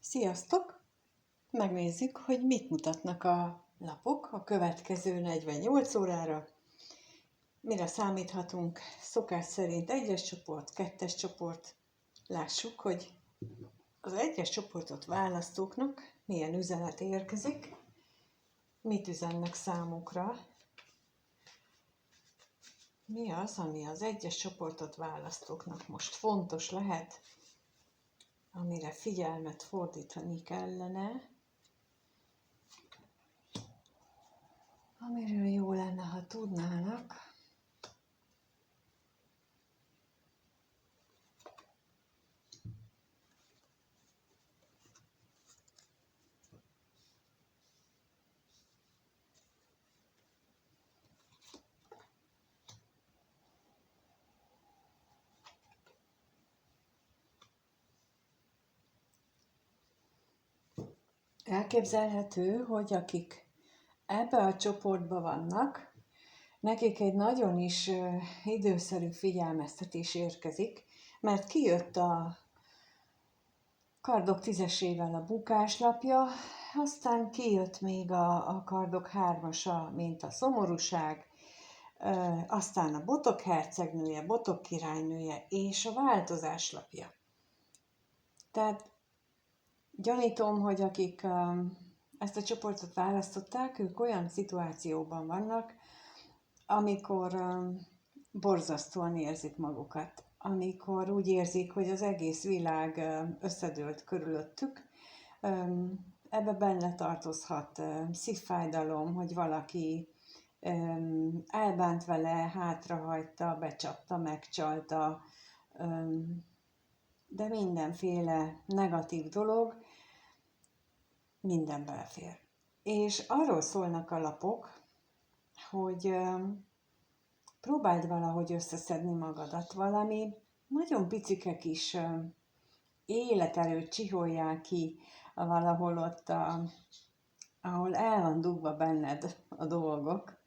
Sziasztok! Megnézzük, hogy mit mutatnak a lapok a következő 48 órára. Mire számíthatunk? Szokás szerint 1-es csoport, 2-es csoport. Lássuk, hogy az 1-es csoportot választóknak milyen üzenet érkezik, mit üzennek számukra. Mi az, ami az 1-es csoportot választóknak most fontos lehet, amire figyelmet fordítani kellene, amiről jó lenne, ha tudnának. Elképzelhető, hogy akik ebbe a csoportba vannak, nekik egy nagyon is időszerű figyelmeztetés érkezik, mert kijött a kardok 10-esével a bukáslapja, aztán kijött még a kardok 3-asa, mint a szomorúság, aztán a botok hercegnője, botok királynője és a változás lapja. Tehát gyanítom, hogy akik ezt a csoportot választották, ők olyan szituációban vannak, amikor borzasztóan érzik magukat, amikor úgy érzik, hogy az egész világ összedőlt körülöttük. Ebbe benne tartozhat szívfájdalom, hogy valaki elbánt vele, hátrahagyta, becsapta, megcsalta, de mindenféle negatív dolog, minden belefér. És arról szólnak a lapok, hogy próbáld valahogy összeszedni magadat, valami nagyon picike kis életerőt csiholják ki valahol ott, ahol el van dugva benned a dolgok.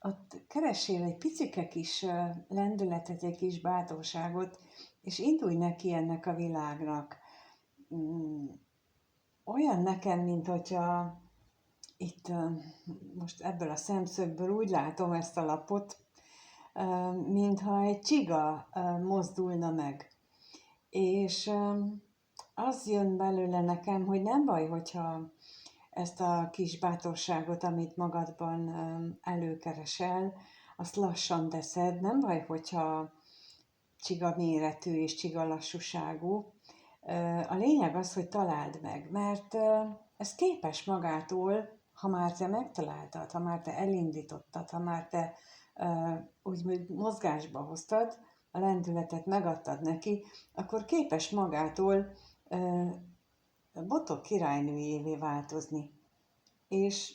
Ott keressél egy picike kis lendületet, egy kis bátorságot, és indulj neki ennek a világnak. Olyan nekem, mint hogyha itt most ebből a szemszögből úgy látom ezt a lapot, mintha egy csiga mozdulna meg. És az jön belőle nekem, hogy nem baj, hogyha ezt a kis bátorságot, amit magadban előkeresel, azt lassan teszed. Nem baj, hogyha csiga méretű és csiga lassúságú. A lényeg az, hogy találd meg, mert ez képes magától, ha már te megtaláltad, ha már te elindítottad, ha már te úgy mozgásba hoztad, a lendületet megadtad neki, akkor képes magától botok királynőjévé változni. És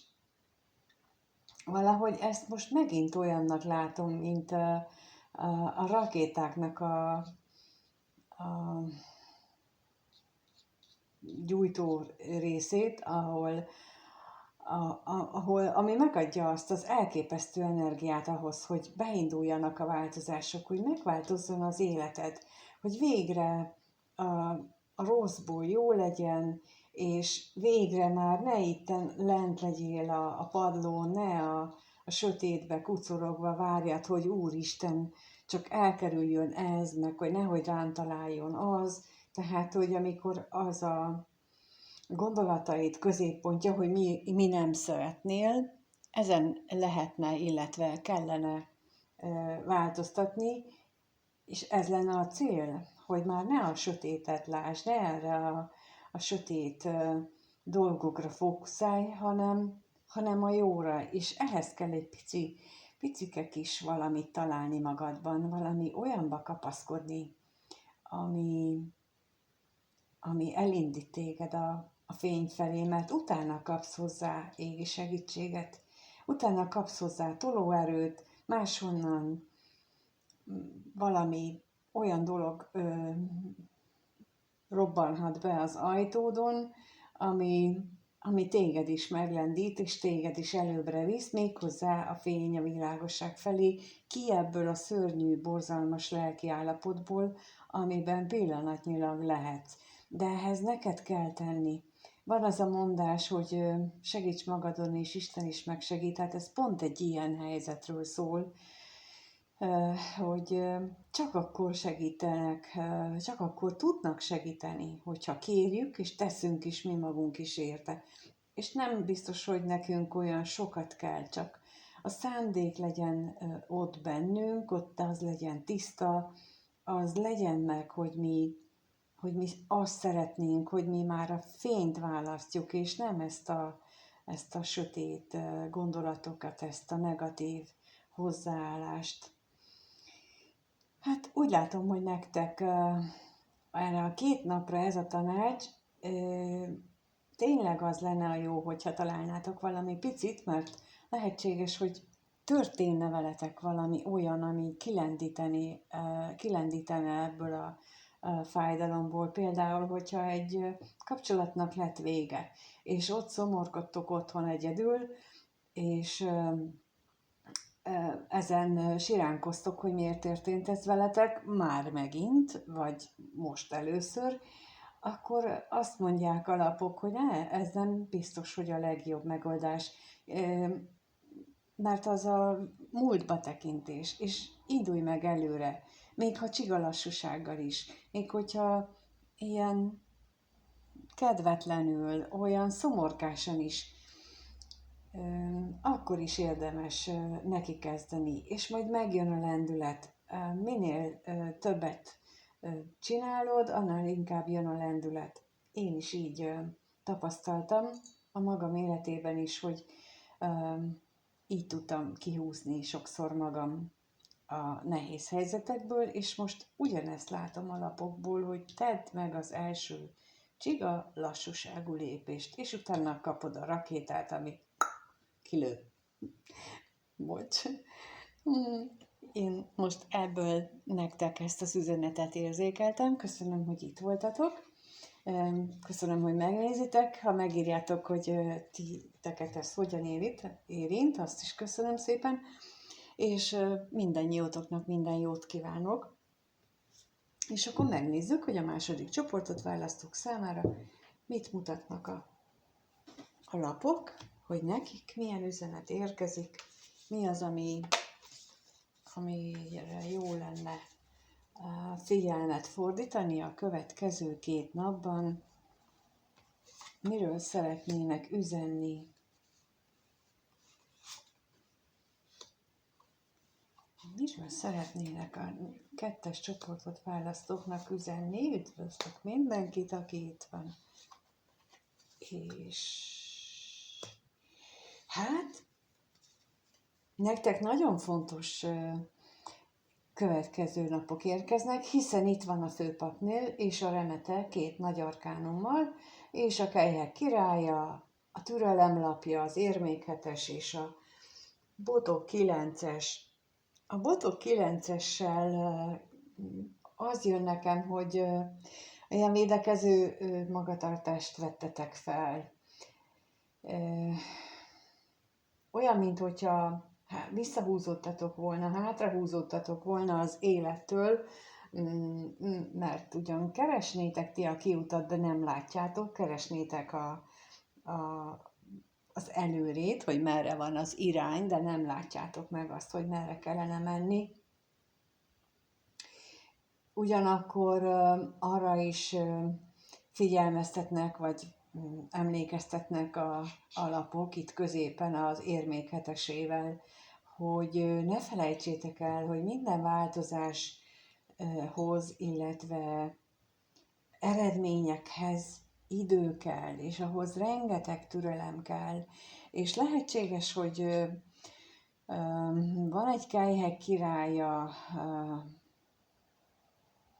valahogy ezt most megint olyannak látom, mint a rakétáknak a gyújtó részét, ami megadja azt az elképesztő energiát ahhoz, hogy beinduljanak a változások, hogy megváltozzon az életed, hogy végre a rosszból jó legyen, és végre már ne itten lent legyél a padlón, ne a sötétbe kucorogva várjad, hogy Úristen, csak elkerüljön ez, meg hogy nehogy rám találjon az. Tehát, hogy amikor az a gondolataid középpontja, hogy mi nem szeretnél, ezen lehetne, illetve kellene változtatni, és ez lenne a cél, hogy már ne a sötétet lásd, ne erre a sötét dolgokra fókuszálj, hanem a jóra, és ehhez kell egy picike kis valamit találni magadban, valami olyanba kapaszkodni, ami elindít téged a fény felé, mert utána kapsz hozzá égi segítséget, utána kapsz hozzá tolóerőt, máshonnan valami olyan dolog robbanhat be az ajtódon, ami téged is meglendít, és téged is előbbre visz, méghozzá a fény, a világosság felé, ki ebből a szörnyű, borzalmas lelki állapotból, amiben pillanatnyilag lehetsz. de ehhez neked kell tenni. Van az a mondás, hogy segíts magadon, és Isten is megsegít. Hát ez pont egy ilyen helyzetről szól, hogy csak akkor segítenek, csak akkor tudnak segíteni, hogyha kérjük, és teszünk is mi magunk is érte. És nem biztos, hogy nekünk olyan sokat kell, csak a szándék legyen ott bennünk, ott az legyen tiszta, az legyen meg, hogy mi azt szeretnénk, hogy mi már a fényt választjuk, és nem ezt a sötét gondolatokat, ezt a negatív hozzáállást. Hát úgy látom, hogy nektek erre a 2 napra ez a tanács, tényleg az lenne a jó, hogyha találnátok valami picit, mert lehetséges, hogy történne veletek valami olyan, ami kilendítene ebből a fájdalomból. Például, hogyha egy kapcsolatnak lett vége, és ott szomorkodtok otthon egyedül, és ezen siránkoztok, hogy miért történt ez veletek, már megint, vagy most először, akkor azt mondják a lapok, hogy ez nem biztos, hogy a legjobb megoldás, mert az a múltba tekintés, és indulj meg előre, még ha csigalassúsággal is, még hogyha ilyen kedvetlenül, olyan szomorkásan is, akkor is érdemes neki kezdeni, és majd megjön a lendület. Minél többet csinálod, annál inkább jön a lendület. Én is így tapasztaltam a magam életében is, hogy így tudtam kihúzni sokszor magam a nehéz helyzetekből, és most ugyanezt látom a lapokból, hogy tedd meg az első csiga lassúságú lépést, és utána kapod a rakétát, ami kilő. Bocs. Én most ebből nektek ezt az üzenetet érzékeltem. Köszönöm, hogy itt voltatok. Köszönöm, hogy megnézitek. Ha megírjátok, hogy titeket ez hogyan érint, azt is köszönöm szépen. És mindannyiótoknak minden jót kívánok. És akkor megnézzük, hogy a második csoportot választók számára mit mutatnak a lapok, hogy nekik milyen üzenet érkezik, mi az, amire jó lenne figyelmet fordítani a következő 2 napban, miről szeretnének üzenni, miről szeretnének a 2-es csoportot választóknak üzenni. Üdvözlök mindenkit, aki itt van. És hát nektek nagyon fontos következő napok érkeznek, hiszen itt van a főpapnő és a remete 2 nagy arkánummal, és a kelyhek királya, a türelem lapja, az érmékhetes és a botok 9-es. A botok 9-essel az jön nekem, hogy ilyen védekező magatartást vettetek fel. Olyan, mint hogyha visszahúzódtatok volna, hátrahúzódtatok volna az élettől, mert ugyan keresnétek ti a kiutat, de nem látjátok, keresnétek az előrét, hogy merre van az irány, de nem látjátok meg azt, hogy merre kellene menni. Ugyanakkor arra is figyelmeztetnek, vagy emlékeztetnek a lapok itt középen az érmék hetesével, hogy ne felejtsétek el, hogy minden változáshoz, illetve eredményekhez idő kell, és ahhoz rengeteg türelem kell, és lehetséges, hogy van egy kelyhek királya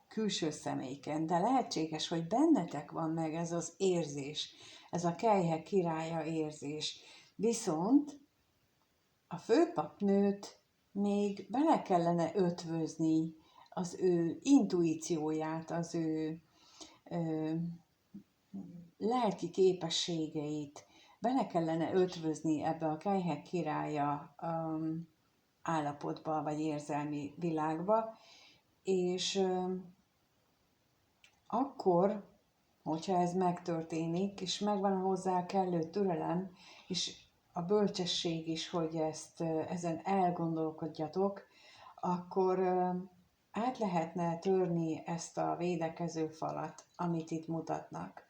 külső személyken, de lehetséges, hogy bennetek van meg ez az érzés, ez a kelyhek királya érzés. Viszont a főpapnőt még bele kellene ötvözni az ő intuícióját, az ő lelki képességeit, bele kellene ötvözni ebbe a kelyhek királya állapotba, vagy érzelmi világba, és akkor hogyha ez megtörténik, és megvan hozzá a kellő türelem, és a bölcsesség is, hogy ezen elgondolkodjatok, akkor át lehetne törni ezt a védekező falat, amit itt mutatnak.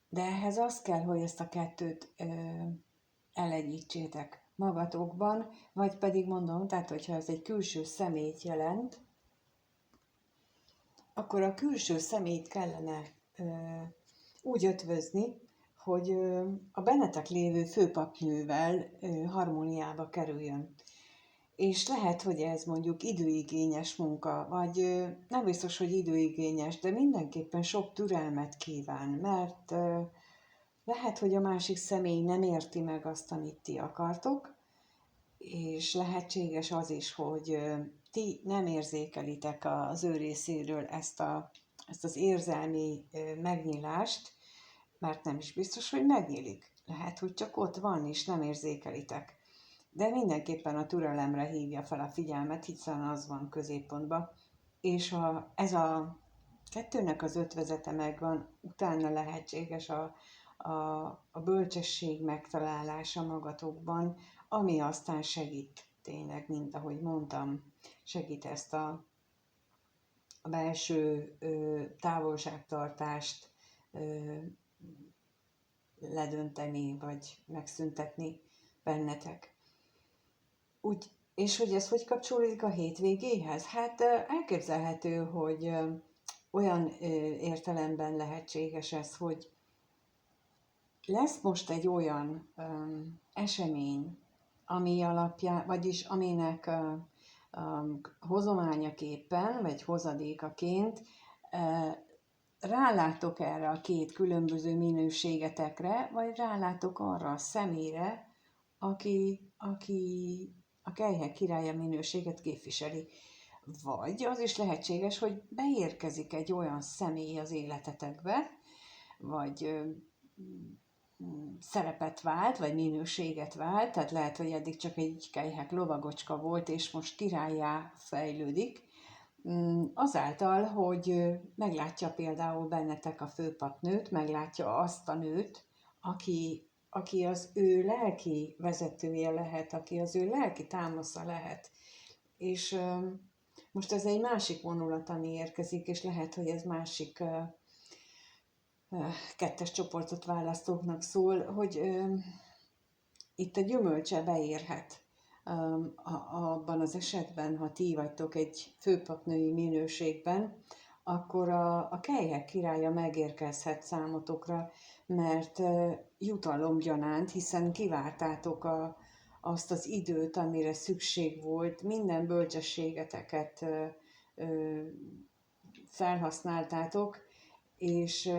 De ehhez az kell, hogy ezt a kettőt elegyítsétek magatokban, vagy pedig mondom, tehát hogyha ez egy külső személyt jelent, akkor a külső személyt kellene úgy ötvözni, hogy a bennetek lévő főpapnővel harmóniába kerüljön. És lehet, hogy ez mondjuk időigényes munka, vagy nem biztos, hogy időigényes, de mindenképpen sok türelmet kíván, mert lehet, hogy a másik személy nem érti meg azt, amit ti akartok, és lehetséges az is, hogy ti nem érzékelitek az ő részéről ezt az érzelmi megnyilást, mert nem is biztos, hogy megnyílik. Lehet, hogy csak ott van, és nem érzékelitek. De mindenképpen a türelemre hívja fel a figyelmet, hiszen az van középpontban. És ha ez a kettőnek az ötvözete megvan, utána lehetséges a bölcsesség megtalálása magatokban, ami aztán segít tényleg, mint ahogy mondtam, segít ezt a belső távolságtartást ledönteni, vagy megszüntetni bennetek. És hogy ez hogy kapcsolódik a hétvégéhez? Hát elképzelhető, hogy olyan értelemben lehetséges ez, hogy lesz most egy olyan esemény, ami alapján, vagyis aminek hozományaképpen, vagy hozadékaként rálátok erre a két különböző minőségetekre, vagy rálátok arra a személyre, aki a Kelyhek királya minőséget képviseli. Vagy az is lehetséges, hogy beérkezik egy olyan személy az életetekbe, vagy szerepet vált, vagy minőséget vált, tehát lehet, hogy eddig csak egy kelyhek lovagocska volt, és most királlyá fejlődik, azáltal, hogy meglátja például bennetek a főpapnőt, meglátja azt a nőt, aki az ő lelki vezetője lehet, aki az ő lelki támasza lehet. És most ez egy másik vonulat, ami érkezik, és lehet, hogy ez másik kettes csoportot választóknak szól, hogy itt a gyümölcse beérhet. Abban az esetben, ha ti vagytok egy főpapnői minőségben, akkor a Kelyhek királya megérkezhet számotokra, mert jutalomgyanánt, hiszen kivártátok azt az időt, amire szükség volt, minden bölcsességeteket felhasználtátok, és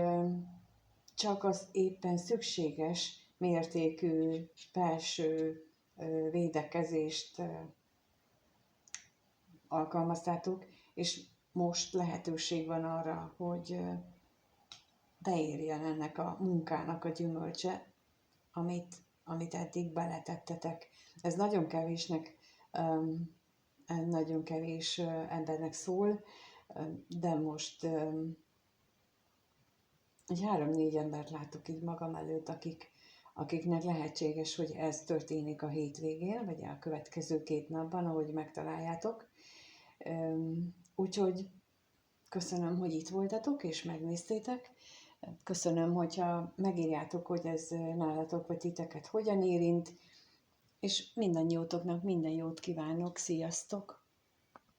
csak az éppen szükséges mértékű belső védekezést alkalmaztátok, és most lehetőség van arra, hogy beérjen ennek a munkának a gyümölcse, amit eddig beletettetek. Ez nagyon kevésnek, nagyon kevés embernek szól, de most egy 3-4 embert látok így magam előtt, akiknek lehetséges, hogy ez történik a hétvégén, vagy a következő 2 napban, ahogy megtaláljátok. Úgyhogy köszönöm, hogy itt voltatok, és megnéztétek. Köszönöm, hogyha megírjátok, hogy ez nálatok, vagy titeket hogyan érint, és mindannyiótoknak minden jót kívánok. Sziasztok!